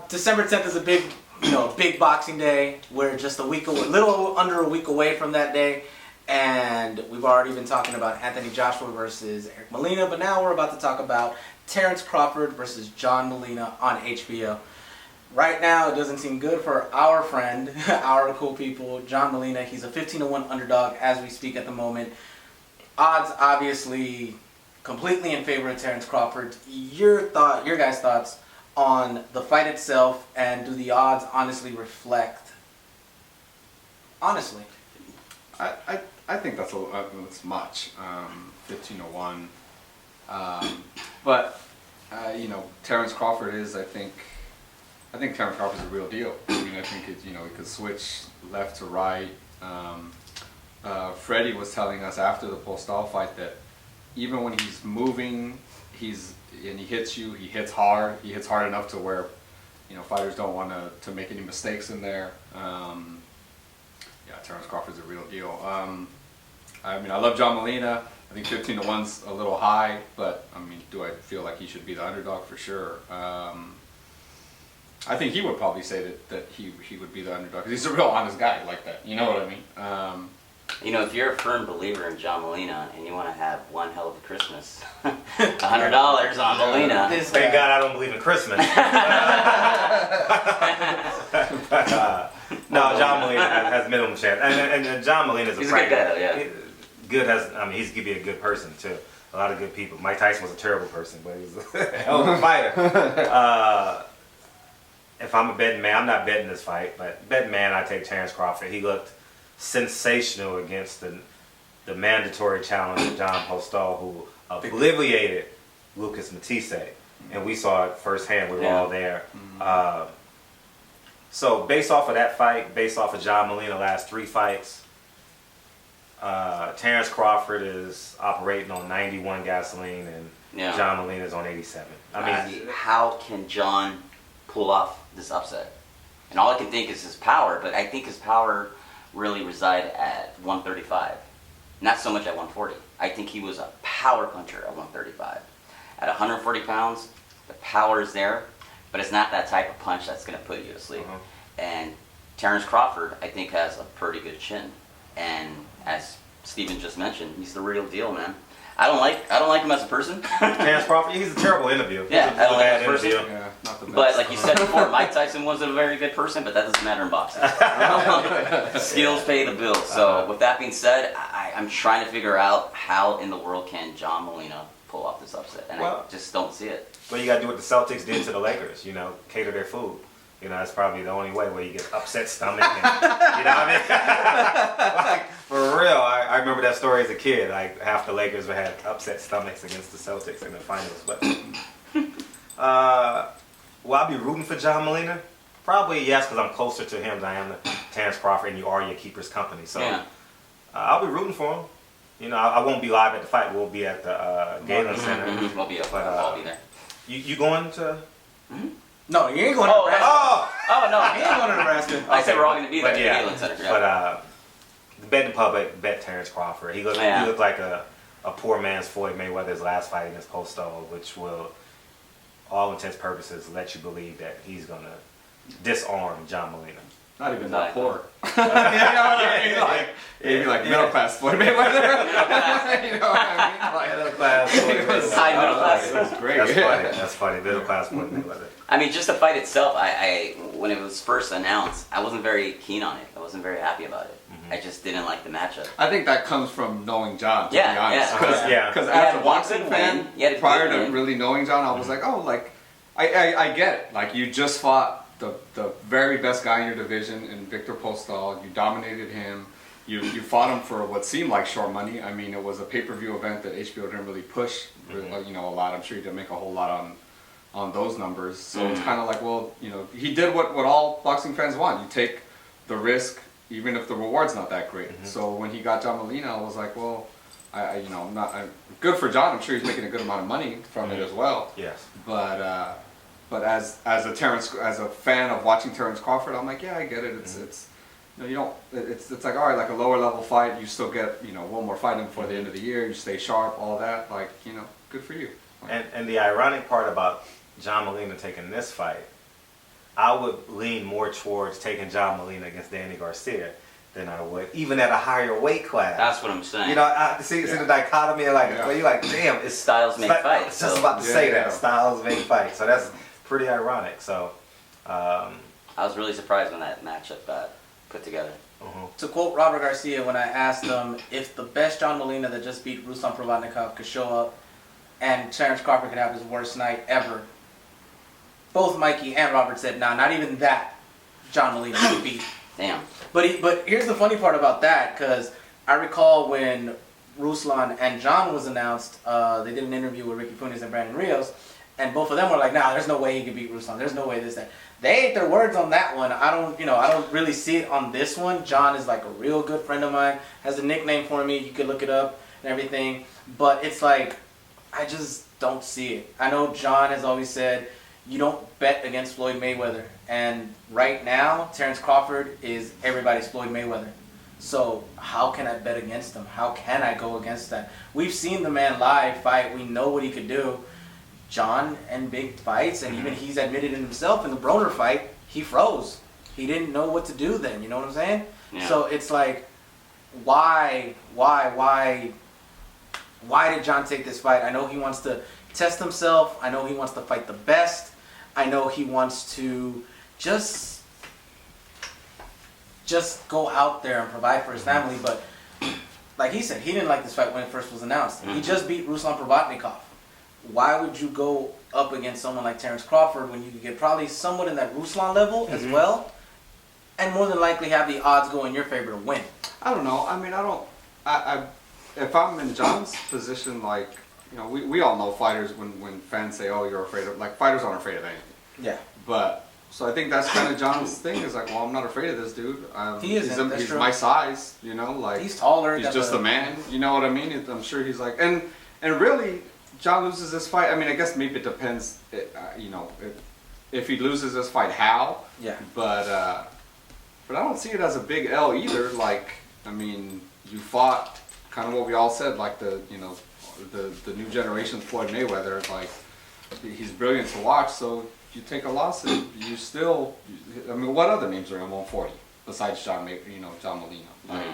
December 10th is a big boxing day. We're just a little under a week away from that day. And we've already been talking about Anthony Joshua versus Eric Molina, but now we're about to talk about Terence Crawford versus John Molina on HBO. Right now, it doesn't seem good for our friend, our cool people, John Molina. He's a 15-1 underdog as we speak at the moment. Odds, obviously, completely in favor of Terence Crawford. Your guys' thoughts on the fight itself, and do the odds honestly reflect? Honestly. I think that's it's much, 15-1. But Terence Crawford is, I think Terence Crawford's a real deal. I mean, I think he could switch left to right. Freddie was telling us after the Postal fight that even when he's moving, he hits you, he hits hard. He hits hard enough to where fighters don't want to make any mistakes in there. Terence Crawford's a real deal. I mean, I love John Molina. I think 15-1's a little high, but I mean, do I feel like he should be the underdog? For sure. I think he would probably say that he would be the underdog because he's a real honest guy like that. You know what I mean? If you're a firm believer in John Molina and you want to have one hell of a Christmas, $100 on Molina. Thank God I don't believe in Christmas. No, John Molina has minimum chance, and John Molina is a good guy, yeah. He's gonna be a good person too. A lot of good people. Mike Tyson was a terrible person, but he was a hell of a fighter. If I'm a betting man, I'm not betting this fight, but betting man, I take Terence Crawford. He looked sensational against the mandatory challenge of John Postal, who obliterated Lucas Matisse, and we saw it firsthand. We were all there. So based off of that fight, based off of John Molina's last 3 fights, Terence Crawford is operating on 91 gasoline, and John Molina is on 87. I mean, how can John pull off this upset? And all I can think is his power, but I think his power really reside at 135, not so much at 140. I think he was a power puncher at 135. At 140 pounds, the power is there, but it's not that type of punch that's going to put you to sleep. And Terence Crawford, I think, has a pretty good chin. And as Steven just mentioned, he's the real deal, man. I don't like him as a person. Terence Crawford, he's a terrible interview. Yeah, I don't like him as a person. Yeah, not the best. But like you said before, Mike Tyson wasn't a very good person, but that doesn't matter in boxing. Skills pay the bills. So with that being said, I'm trying to figure out how in the world can John Molina pull off this upset, and I just don't see it. Well, you got to do what the Celtics did to the Lakers. Cater their food. That's probably the only way where you get upset stomach. And, you know what I mean? Like, for real, I remember that story as a kid. Like, half the Lakers had upset stomachs against the Celtics in the finals. But will I be rooting for John Molina? Probably yes, because I'm closer to him than I am to Terence Crawford, and you are your keeper's company. So I'll be rooting for him. I won't be live at the fight. We'll be at the Galen Center. We'll be up. I'll be there. You going to? No, you ain't going to Nebraska. Oh no, you ain't going to Nebraska. I said we're all going to be there at the Galen Center. But the betting public bet Terence Crawford. He looked like a poor man's Floyd Mayweather's last fight against Postal, which will, all intents and purposes, let you believe that he's going to disarm John Molina. Not even that poor. Maybe like middle class Floyd Mayweather. You know what I mean? Like, middle class Floyd Mayweather. High middle class. That's great. That's funny. Middle class Floyd Mayweather. I mean, just the fight itself, I when it was first announced, I wasn't very keen on it. I wasn't very happy about it. I just didn't like the matchup. I think that comes from knowing John, to be honest. Because as a boxing fan, prior to really knowing John, I was like, I get it. Like, you just fought the very best guy in your division in Victor Postal. You dominated him. You fought him for what seemed like short money. I mean, it was a pay-per-view event that HBO didn't really push a lot. I'm sure he didn't make a whole lot on those numbers. So it's kind of like, well, he did what all boxing fans want. You take the risk, even if the reward's not that great. So when he got John Molina, I was like, well, I'm good for John. I'm sure he's making a good amount of money from it as well. Yes. But as a fan of watching Terence Crawford, I'm like, yeah, I get it. It's like, all right, like a lower level fight, you still get one more fight in before the end of the year. You stay sharp, all that. Like, good for you. And the ironic part about John Molina taking this fight I would lean more towards taking John Molina against Danny Garcia than I would, even at a higher weight class. That's what I'm saying. You know, I see the dichotomy, where you're like, damn, it's styles make fights. I was just about to say that. Styles make fights. So that's pretty ironic. So I was really surprised when that matchup got put together. To quote Robert Garcia, when I asked him if the best John Molina that just beat Ruslan Provodnikov could show up and Terence Crawford could have his worst night ever, both Mikey and Robert said, nah, not even that John Molina could beat. Damn. But here's the funny part about that, because I recall when Ruslan and John was announced, they did an interview with Ricky Funes and Brandon Rios, and both of them were like, nah, there's no way he could beat Ruslan. There's no way this, that. They ate their words on that one. I don't really see it on this one. John is like a real good friend of mine, has a nickname for me. You could look it up and everything. But it's like, I just don't see it. I know John has always said, you don't bet against Floyd Mayweather. And right now, Terence Crawford is everybody's Floyd Mayweather. So how can I bet against him? How can I go against that? We've seen the man live fight. We know what he could do. John in big fights, and even he's admitted it himself in the Broner fight, he froze. He didn't know what to do then, you know what I'm saying? Yeah. So it's like, why did John take this fight? I know he wants to test himself. I know he wants to fight the best. I know he wants to just go out there and provide for his family. But like he said, he didn't like this fight when it first was announced. He just beat Ruslan Provodnikov. Why would you go up against someone like Terence Crawford when you could get probably someone in that Ruslan level as well, and more than likely have the odds go in your favor to win? I don't know. I mean, if I'm in John's position, like, you know, we all know fighters when fans say, oh, you're afraid of, like, fighters aren't afraid of anything. Yeah. But, so I think that's kind of John's thing, is like, well, I'm not afraid of this dude. He isn't, he's my size, you know, like. He's taller. He's just a man, you know what I mean? I'm sure he's like, and really, John loses this fight. I mean, I guess maybe it depends, you know, if he loses this fight, how. Yeah. But I don't see it as a big L either. Like, I mean, you fought kind of what we all said, like the new generation's Floyd Mayweather. Like, he's brilliant to watch. So you take a loss, and you still. I mean, what other names are in 140 besides John Molina? Like,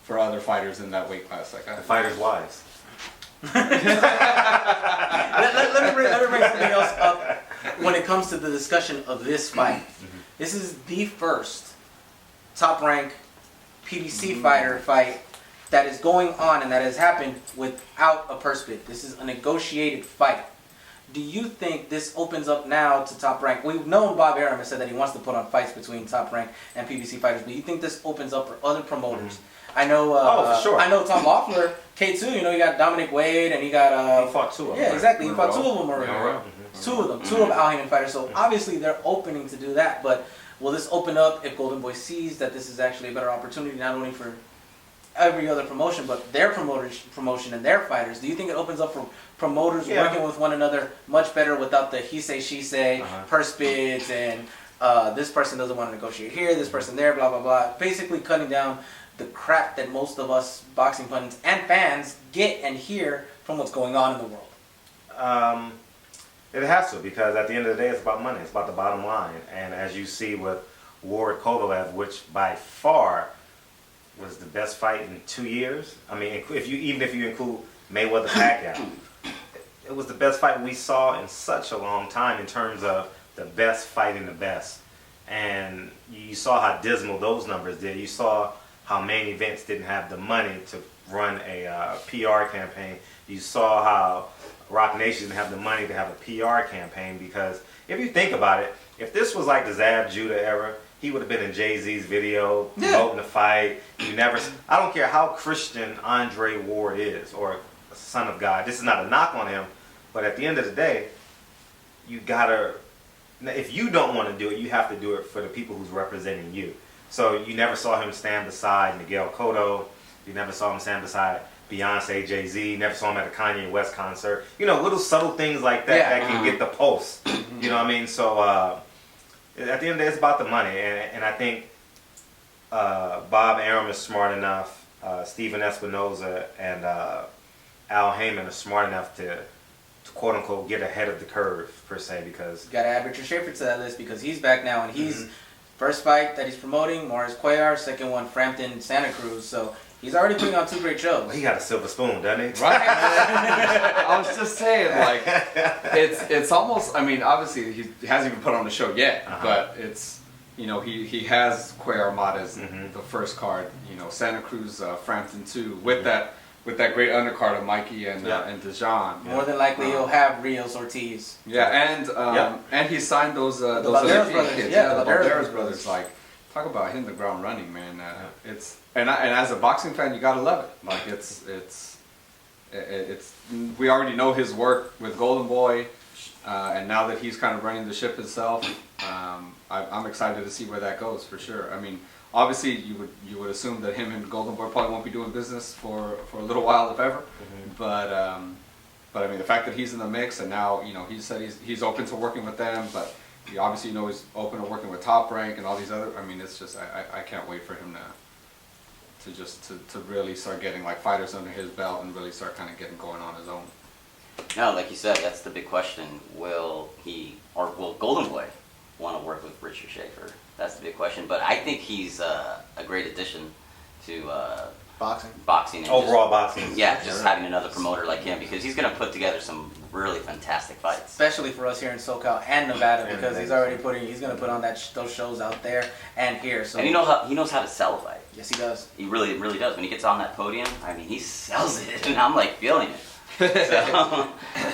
for other fighters in that weight class, like the fighters' wives. let me bring something else up when it comes to the discussion of this fight. This is the first top-ranked PBC fighter fight that is going on and that has happened without a purse bid. This is a negotiated fight. Do you think this opens up now to Top Rank? We've known Bob Arum has said that he wants to put on fights between Top Rank and PBC fighters, but you think this opens up for other promoters? I know. For sure. I know Tom Loeffler, K2. You know, you got Dominic Wade, and he got. He fought two of them. Yeah, exactly. He fought two of them already. Yeah, two of them. Two of Al Heyman fighters. So obviously they're opening to do that. But will this open up if Golden Boy sees that this is actually a better opportunity, not only for every other promotion, but their promotion and their fighters? Do you think it opens up for promoters working with one another much better without the he say, she say, purse bids, and this person doesn't want to negotiate here, this person there, blah, blah, blah. Basically cutting down the crap that most of us boxing pundits and fans get and hear from what's going on in the world. It has to, because at the end of the day, it's about money. It's about the bottom line. And as you see with Ward Kovalev, which by far was the best fight in 2 years. I mean, even if you include Mayweather Pacquiao, it was the best fight we saw in such a long time in terms of the best fighting the best. And you saw how dismal those numbers did. You saw how main events didn't have the money to run a PR campaign. You saw how Rock Nation didn't have the money to have a PR campaign, because if you think about it, if this was like the Zab Judah era, he would have been in Jay-Z's video promoting the fight. I don't care how Christian Andre Ward is, or a son of God. This is not a knock on him, but at the end of the day, you gotta. If you don't want to do it, you have to do it for the people who's representing you. So you never saw him stand beside Miguel Cotto. You never saw him stand beside Beyonce, Jay-Z. Never saw him at a Kanye West concert. You know, little subtle things like that that can get the pulse. You know what I mean? So at the end of the day, it's about the money. And I think Bob Arum is smart enough, Steven Espinoza and Al Heyman are smart enough to quote unquote get ahead of the curve per se, because You got to add Richard Schaefer to that list because he's back now, and he's first fight that he's promoting, Morris Cuellar, second one, Frampton, Santa Cruz. So he's already putting on 2 great shows. well, he got a silver spoon, doesn't he? Right. I was just saying, like, it's almost. I mean, obviously he hasn't even put on the show yet, but it's, you know, he has Cuellar Armada's the first card. You know, Santa Cruz, Frampton too, with that great undercard of Mikey and Dejan. More than likely he'll have Rios Ortiz. Yeah, and he signed those Balderas brothers. kids. Yeah, the the Balderas Balderas brothers. Like, talk about hitting the ground running, man. It's and as a boxing fan, you gotta love it. Like it's we already know his work with Golden Boy, and now that he's kind of running the ship himself, I'm excited to see where that goes for sure. I mean, obviously you would assume that him and Golden Boy probably won't be doing business for a little while, if ever. But I mean, the fact that he's in the mix, and now, you know, he said he's open to working with them, but you obviously know he's open to working with Top Rank and all these other. I mean, it's just I can't wait for him to really start getting like fighters under his belt and really start kind of getting going on his own. No, like you said, that's the big question. Will Golden Boy want to work with Richard Schaefer? That's the big question. But I think he's a great addition to boxing. And Overall boxing. Yeah, just having another promoter like him, because he's going to put together some really fantastic fights. Especially for us here in SoCal and Nevada, because he's going to put on those shows out there and here. So and he knows how to sell a fight. Yes, he does. He really does. When he gets on that podium, I mean, he sells it, and I'm like feeling it.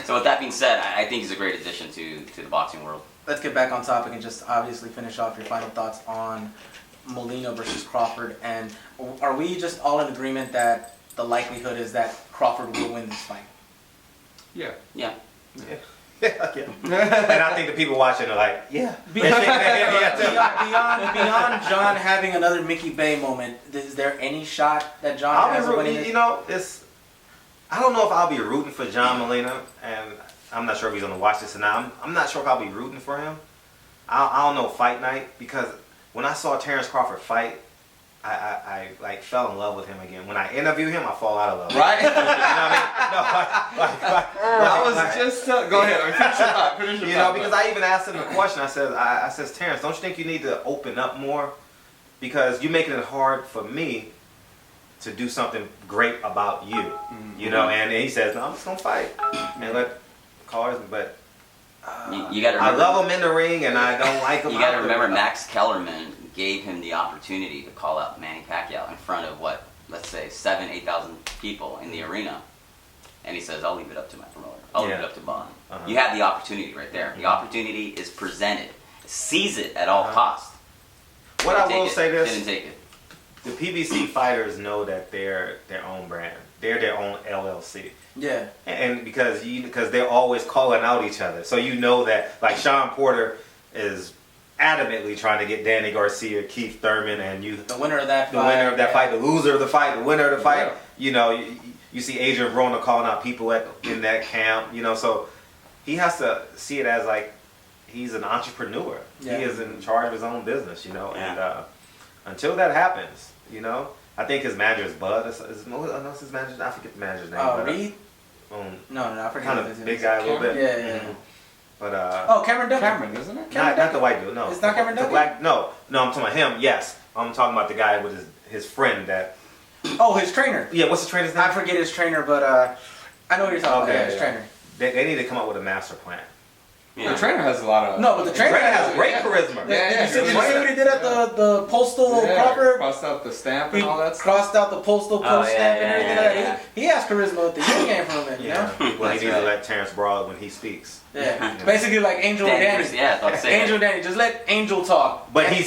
So with that being said, I think he's a great addition to the boxing world. Let's get back on topic and just obviously finish off your final thoughts on Molina versus Crawford. And are we just all in agreement that the likelihood is that Crawford will win this fight? Yeah. And I think the people watching are like, yeah. Beyond John having another Mickey Bay moment, is there any shot that John has of winning this? You know, I don't know if I'll be rooting for John Molina, and I'm not sure if he's going to watch this or not. I'm not sure if I'll be rooting for him. I don't know fight night, because when I saw Terence Crawford fight, I like fell in love with him again. When I interview him, I fall out of love. Right? You know what I mean? Go ahead. Finish your thought. Because I even asked him a question. I says, Terence, don't you think you need to open up more? Because you're making it hard for me to do something great about you. You know, and he says, no, I'm just gonna fight and let cars. But you got to. I love him in the ring, and I don't like him. You got to remember, Max Kellerman gave him the opportunity to call out Manny Pacquiao in front of let's say 8,000 people in the arena, and he says, "I'll leave it up to my promoter. I'll leave it up to Bond." You have the opportunity right there. The opportunity is presented. Seize it at all costs. What I will say this: didn't take it. The PBC fighters know that they're their own brand. They're their own LLC. Yeah. And because they're always calling out each other, so you know that, like, Sean Porter is adamantly trying to get Danny Garcia, Keith Thurman, and the winner of that fight, the loser of the fight, the winner of the fight. Yeah. You know, you see Adrian Broner calling out people in that camp. You know, so he has to see it as like he's an entrepreneur. Yeah. He is in charge of his own business. You know, and until that happens, you know, I think his manager is Bud. What's his manager? I forget the manager's name. Reed. No, I forget. Kind of big guy a little bit. Yeah. But Cameron Duncan. Cameron, isn't it? Not the white dude. No, it's not Cameron Duncan. No, I'm talking about him. Yes, I'm talking about the guy with his friend that. Oh, his trainer. Yeah, what's the trainer's name? I forget his trainer, but I know what you're talking about. Yeah, his trainer. They need to come up with a master plan. Yeah. The trainer has a lot of. No, but the trainer has great charisma. Did you see what he did at the postal Crawford? Crossed out the stamp and all that stuff. Crossed out the postal post stamp and everything like that. He has charisma with the young game from him, you know? Well, he needs to let Terrence brawl when he speaks. Yeah. Basically like Angel and Danny. Yeah, I was Angel and Danny. Just let Angel talk. But he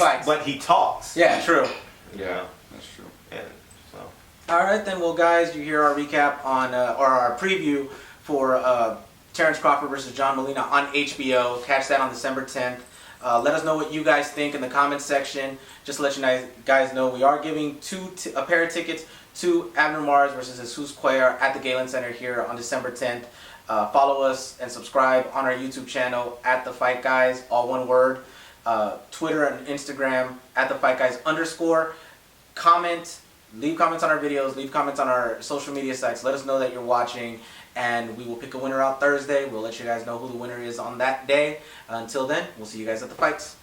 talks. Yeah, true. Yeah, that's true. Yeah. So. All right, then. Well, guys, you hear our recap on or our preview for Terence Crawford versus John Molina on HBO. Catch that on December 10th. Let us know what you guys think in the comments section. Just to let you guys know, we are giving a pair of tickets to Abner Mars versus Jesus Cuellar at the Galen Center here on December 10th. Follow us and subscribe on our YouTube channel at The Fight Guys, all one word. Twitter and Instagram at The Fight Guys _. Leave comments on our videos, leave comments on our social media sites. Let us know that you're watching. and we will pick a winner out Thursday. We'll let you guys know who the winner is on that day. Until then, we'll see you guys at the fights.